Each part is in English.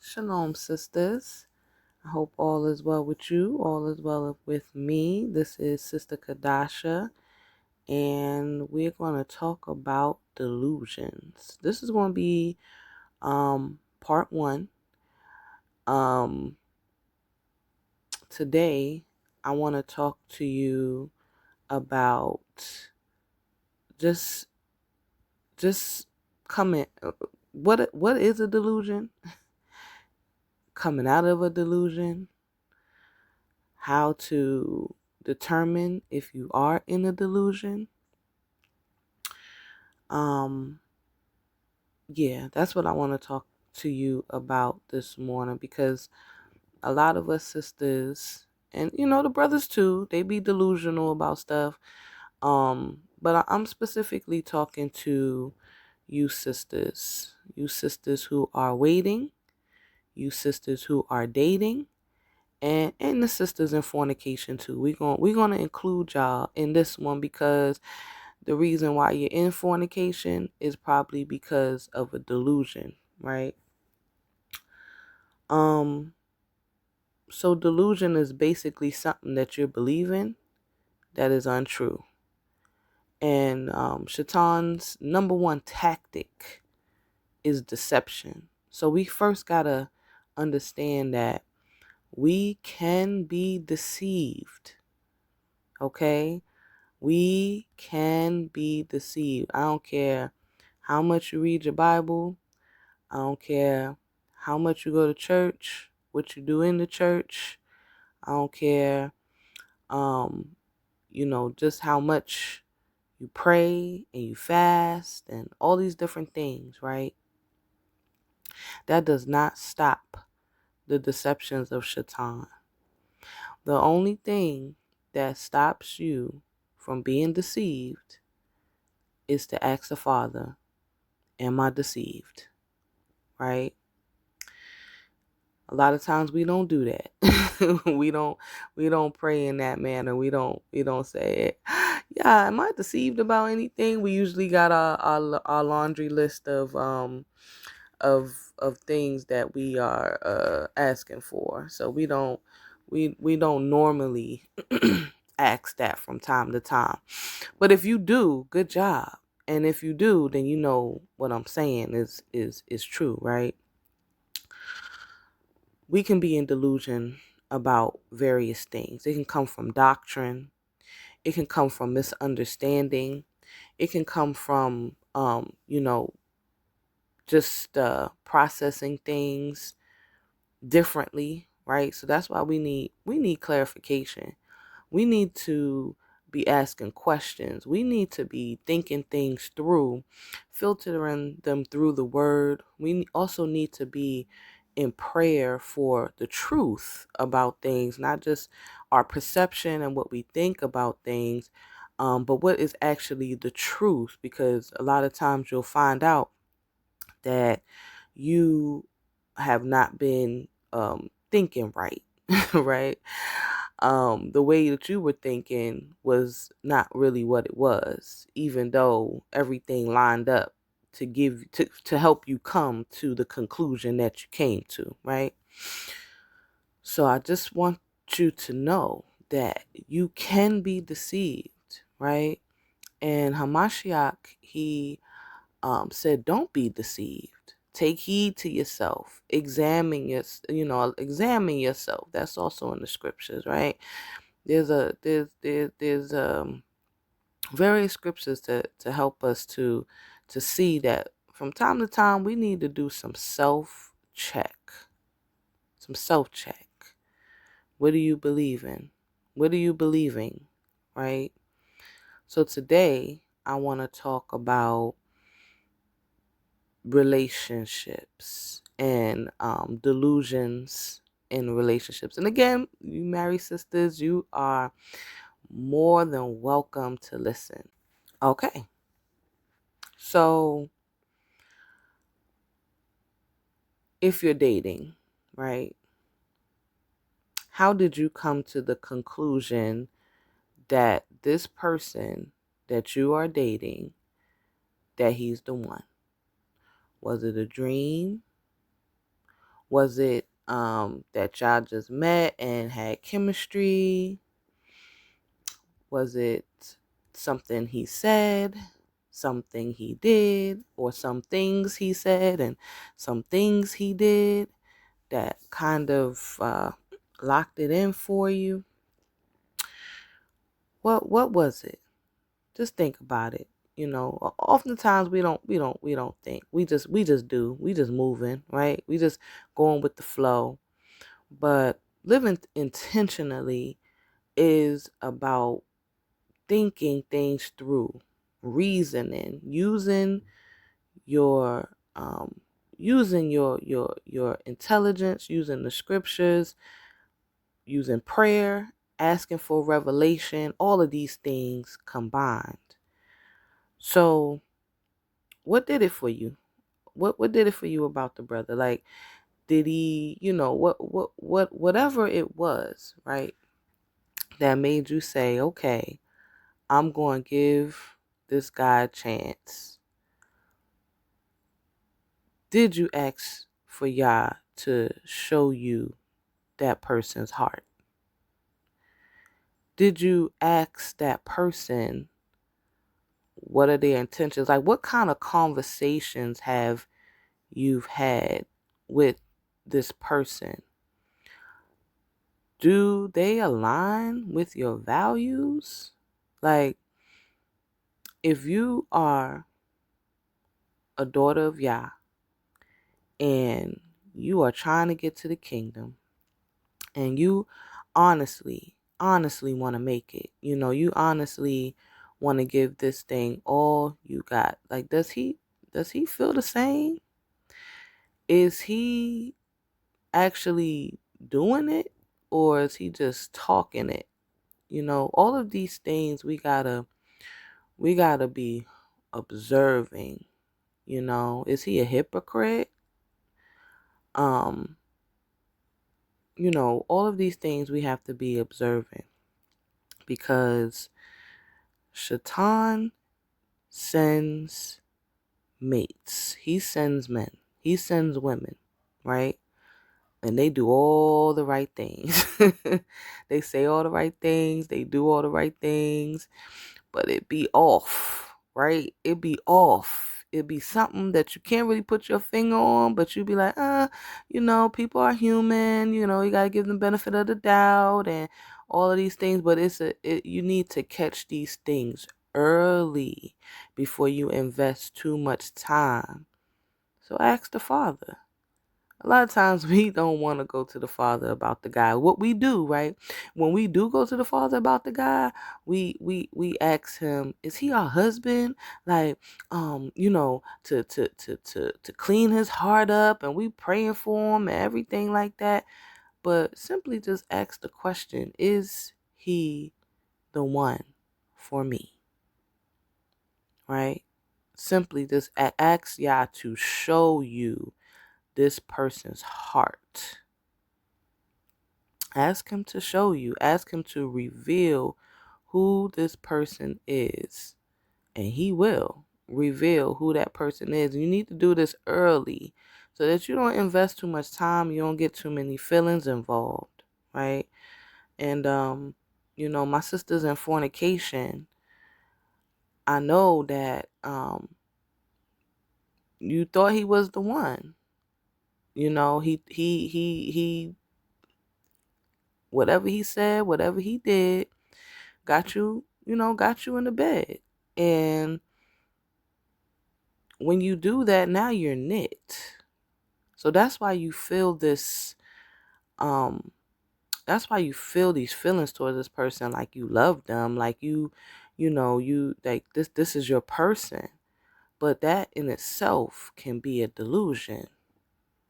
Shalom, sisters. I hope all is well with you. All is well with me. This is Sister Kadasha, and we're going to talk about delusions. This is going to be part one. Um, Today, I want to talk to you about just just coming. What is a delusion? Coming out of a delusion. How to determine if you are in a delusion. Yeah, that's what I want to talk to you about this morning, because a lot of us sisters, and the brothers too, they be delusional about stuff. But I'm specifically talking to you sisters who are waiting, you sisters who are dating, and the sisters in fornication too. We're gonna include y'all in this one, because the reason why you're in fornication is probably because of a delusion, right? So delusion is basically something that you're believing that is untrue. And Shaitan's number one tactic is deception. So we first gotta understand that we can be deceived. Okay? We can be deceived. I don't care how much you read your Bible. I don't care how much you go to church, what you do in the church. I don't care, just how much you pray and you fast and all these different things, right? That does not stop the deceptions of Shaitan. The only thing that stops you from being deceived is to ask the Father, am I deceived? Right? A lot of times we don't do that. we don't pray in that manner. We don't say, yeah, am I deceived about anything? We usually got our laundry list of things that we are asking for. So we don't normally ask that from time to time. But if you do, good job. And if you do, then you know what I'm saying is true, right? We can be in delusion about various things. It can come from doctrine. It can come from misunderstanding. It can come from, just processing things differently, right? So that's why we need clarification. We need to be asking questions. We need to be thinking things through, filtering them through the word. We also need to be in prayer for the truth about things, not just our perception and what we think about things, but what is actually the truth, because a lot of times you'll find out that you have not been thinking right, right? The way that you were thinking was not really what it was, even though everything lined up to help you come to the conclusion that you came to, right? So I just want you to know that you can be deceived, right? And Hamashiach, he said, don't be deceived. Take heed to yourself. Examine yourself. That's also in the scriptures, right? There's various scriptures to help us to see that from time to time we need to do some self check. Some self check. What do you believe in? What are you believing? Right? So today I want to talk about relationships and delusions in relationships. And again, you married sisters, you are more than welcome to listen. Okay. So if you're dating, right? How did you come to the conclusion that this person that you are dating, that he's the one? Was it a dream? Was it that y'all just met and had chemistry? Was it something he said, something he did, or some things he said and some things he did that kind of locked it in for you? What was it? Just think about it. Oftentimes we don't think. We just do. We just moving, right? We just going with the flow. But living intentionally is about thinking things through, reasoning, your um using your intelligence, using the scriptures, using prayer, asking for revelation, all of these things combined. So, what did it for you? What did it for you about the brother? Like, did he, whatever it was, right? That made you say, "Okay, I'm going to give this guy a chance." Did you ask for Yah to show you that person's heart? Did you ask that person what are their intentions? Like, what kind of conversations have you've had with this person? Do they align with your values? Like, if you are a daughter of Yah and you are trying to get to the kingdom and you honestly want to make it, you honestly want to give this thing all you got. Like, does he feel the same? Is he actually doing it, or is he just talking it? All of these things we gotta be observing. Is he a hypocrite? um all of these things we have to be observing, because Shaitan sends mates. He sends men. He sends women, right? And they do all the right things. They say all the right things. They do all the right things. But it be off, right? It be off. It be something that you can't really put your finger on, but you be like, people are human. You got to give them benefit of the doubt and all of these things. But you need to catch these things early before you invest too much time. So ask the Father. A lot of times we don't want to go to the Father about the guy. What we do, right? When we do go to the Father about the guy, we ask him, is he our husband? Like, to clean his heart up, and we praying for him and everything like that. But simply just ask the question, is he the one for me? Right? Simply just ask Yah to show you this person's heart. Ask him to show you. Ask him to reveal who this person is. And he will reveal who that person is. You need to do this early so that you don't invest too much time. You don't get too many feelings involved, right? And, my sister's in fornication. I know that you thought he was the one. He whatever he said, whatever he did, got you in the bed. And when you do that, now you're knit. So that's why you feel this, that's why you feel these feelings towards this person, like you love them, like you like this is your person. But that in itself can be a delusion,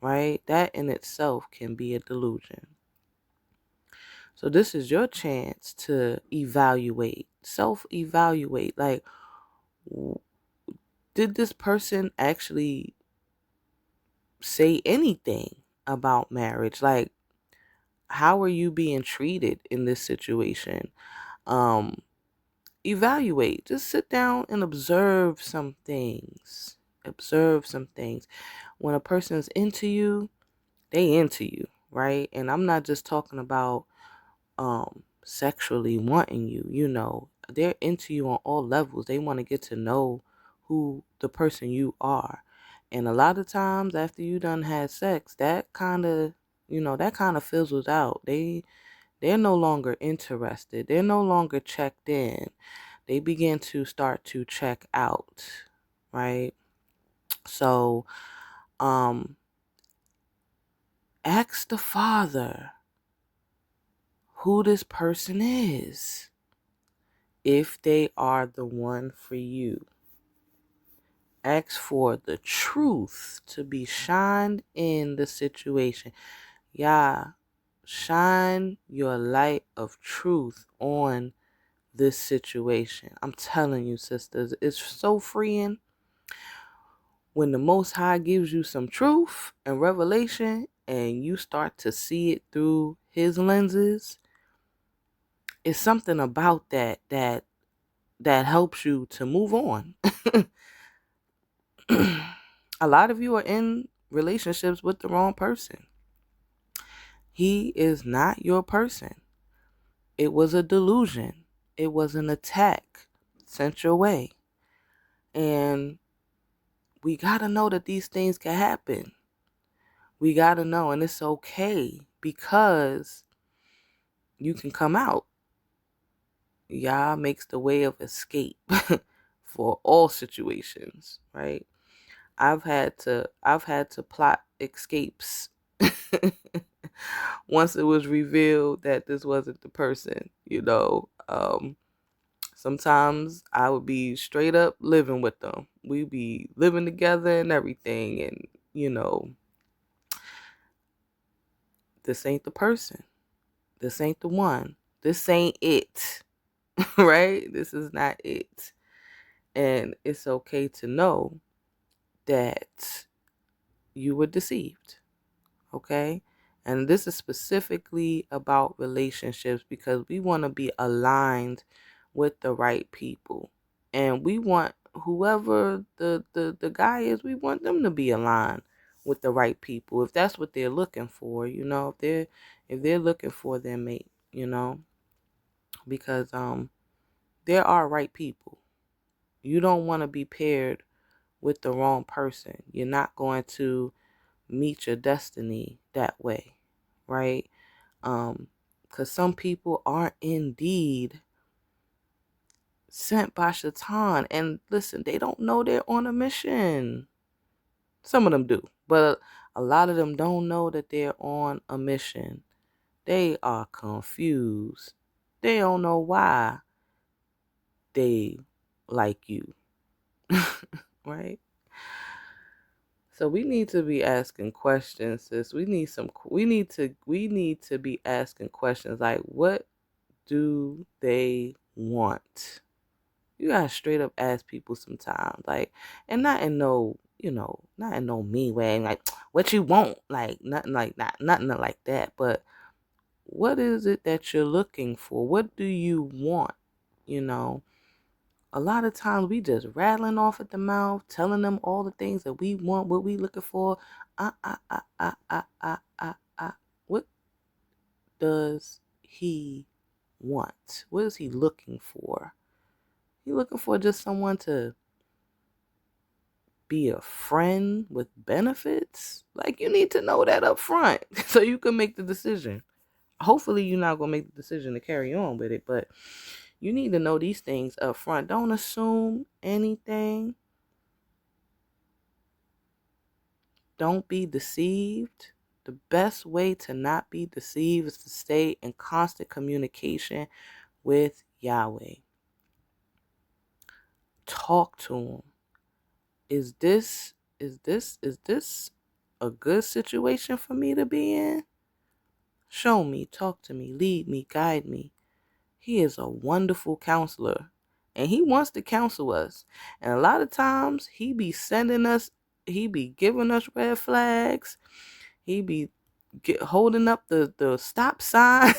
right? That in itself can be a delusion. So this is your chance to evaluate, self-evaluate. Like, did this person actually say anything about marriage? Like, how are you being treated in this situation? Evaluate. Just sit down and observe some things. Observe some things. When a person's into you, They into you, right? And I'm not just talking about sexually wanting you, they're into you on all levels. They want to get to know who the person you are. And a lot of times after you done had sex, that kind of fizzles out. They're no longer interested. They're no longer checked in. They begin to start to check out, right? So ask the Father who this person is, if they are the one for you. Ask for the truth to be shined in the situation. Yeah, shine your light of truth on this situation. I'm telling you, sisters, it's so freeing when the Most High gives you some truth and revelation and you start to see it through his lenses. It's something about that helps you to move on. A lot of you are in relationships with the wrong person. He is not your person. It was a delusion. It was an attack sent your way. And we got to know that these things can happen. We got to know, and it's okay, because you can come out. Yah makes the way of escape for all situations, right? I've had to plot escapes once it was revealed that this wasn't the person, Sometimes I would be straight up living with them. We'd be living together and everything, and this ain't the person. This ain't the one. This ain't it. Right? This is not it. And it's okay to know that you were deceived. Okay? And this is specifically about relationships, because we want to be aligned with the right people. And we want whoever the guy is, we want them to be aligned with the right people. If that's what they're looking for, if they're looking for their mate, because there are right people. You don't want to be paired with the wrong person. You're not going to meet your destiny that way, right? Because some people are indeed sent by Shaitan, and listen, they don't know they're on a mission. Some of them do, but a lot of them don't know that they're on a mission. They are confused. They don't know why they like you. Right? So we need to be asking questions, sis. We need to be asking questions like, what do they want? You gotta straight up ask people sometimes, like, and not in no, not in no mean way, like, what you want, like, nothing like that, nothing like that. But what is it that you're looking for? What do you want? A lot of times we just rattling off at the mouth, telling them all the things that we want, what we looking for. What does he want? What is he looking for? He looking for just someone to be a friend with benefits? Like, you need to know that up front so you can make the decision. Hopefully you're not going to make the decision to carry on with it, but you need to know these things up front. Don't assume anything. Don't be deceived. The best way to not be deceived is to stay in constant communication with Yahweh. Talk to him. Is this a good situation for me to be in? Show me, talk to me, lead me, guide me. He is a wonderful counselor, and he wants to counsel us. And a lot of times he be giving us red flags. He be holding up the stop sign.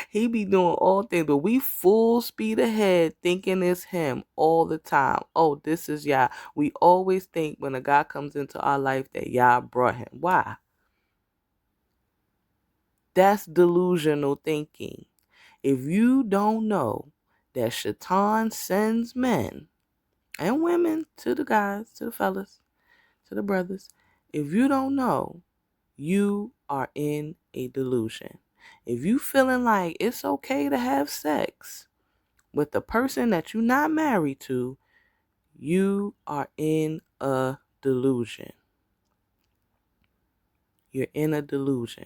He be doing all things, but we full speed ahead thinking it's him all the time. Oh, this is Yah. We always think when a guy comes into our life that Yah brought him. Why? That's delusional thinking. If you don't know that Shaitan sends men and women to the guys, to the fellas, to the brothers, if you don't know, you are in a delusion. If you feeling like it's okay to have sex with the person that you're not married to, you are in a delusion. You're in a delusion.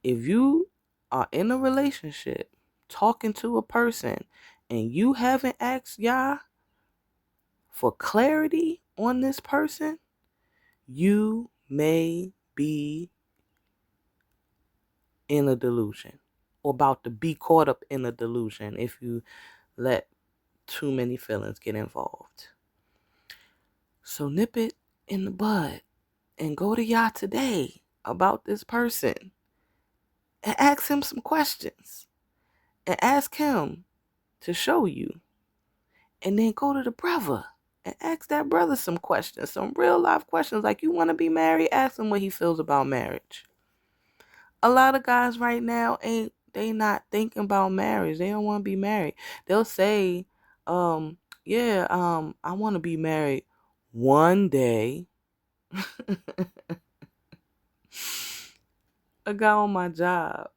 If you are in a relationship talking to a person and you haven't asked Yah for clarity on this person, you may be in a delusion or about to be caught up in a delusion if you let too many feelings get involved. So nip it in the bud and go to Yah today about this person and ask him some questions and ask him to show you. And then go to the brother and ask that brother some questions, some real life questions. Like, you want to be married? Ask him what he feels about marriage. A lot of guys right now they not thinking about marriage. They don't want to be married. They'll say, I want to be married one day. A guy on my job,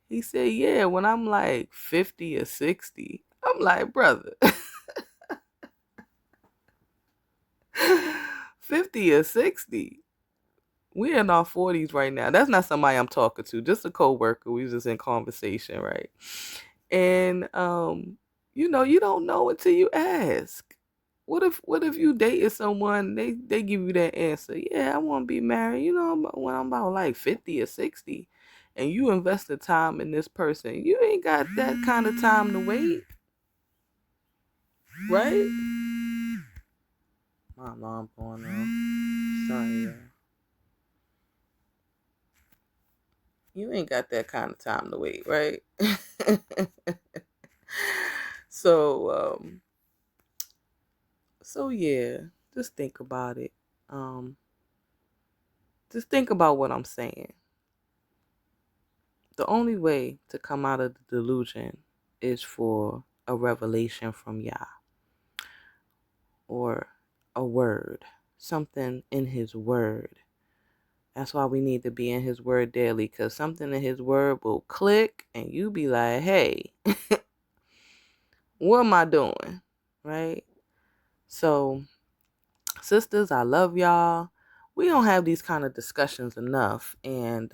he said, yeah, when I'm like 50 or 60. I'm like, brother, 50 or 60. We're in our 40s right now. That's not somebody I'm talking to, just a coworker. We was just in conversation, right? And you don't know until you ask. What if you dated someone, they give you that answer? Yeah, I want to be married, when I'm about like 50 or 60, and you invested time in this person. You ain't got that kind of time to wait, right? My alarm going on. Sorry, y'all. You ain't got that kind of time to wait, right? So, yeah, just think about it. Just think about what I'm saying. The only way to come out of the delusion is for a revelation from Yah or a word, something in his word. That's why we need to be in his word daily, because something in his word will click and you be like, hey, what am I doing? Right? So, sisters, I love y'all. We don't have these kind of discussions enough. And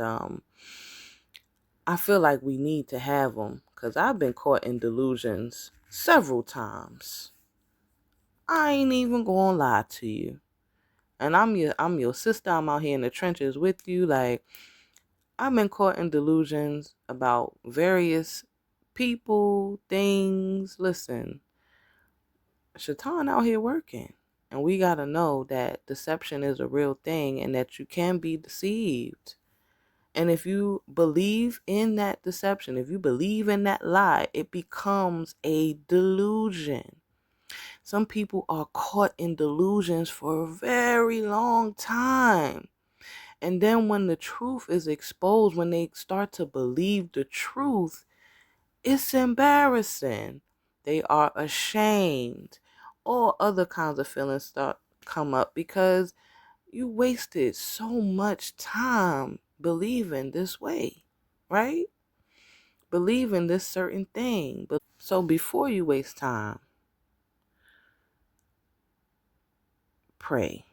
I feel like we need to have them, because I've been caught in delusions several times. I ain't even gonna lie to you. And I'm your sister. I'm out here in the trenches with you. Like, I've been caught in delusions about various people, things. Listen, Shaitan out here working. And we got to know that deception is a real thing and that you can be deceived. And if you believe in that deception, if you believe in that lie, it becomes a delusion. Some people are caught in delusions for a very long time. And then when the truth is exposed, when they start to believe the truth, it's embarrassing. They are ashamed. All other kinds of feelings come up because you wasted so much time believing this way, right? Believing this certain thing. So before you waste time, pray.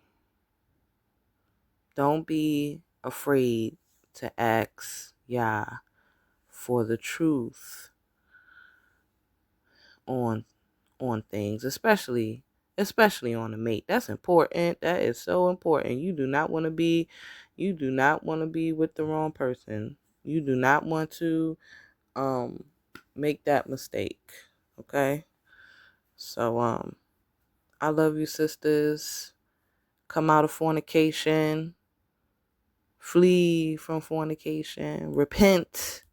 Don't be afraid to ask Yah for the truth on things, especially on the mate. That's important. That is so important. You do not want to be with the wrong person. You do not want to make that mistake. Okay? So I love you, sisters. Come out of fornication. Flee from fornication. Repent.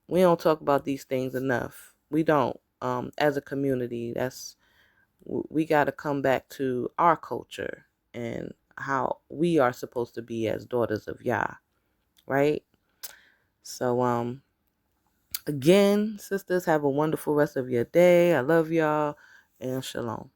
We don't talk about these things enough. We don't. As a community, we got to come back to our culture and how we are supposed to be as daughters of Yah, right? So again, sisters, have a wonderful rest of your day. I love y'all, and shalom.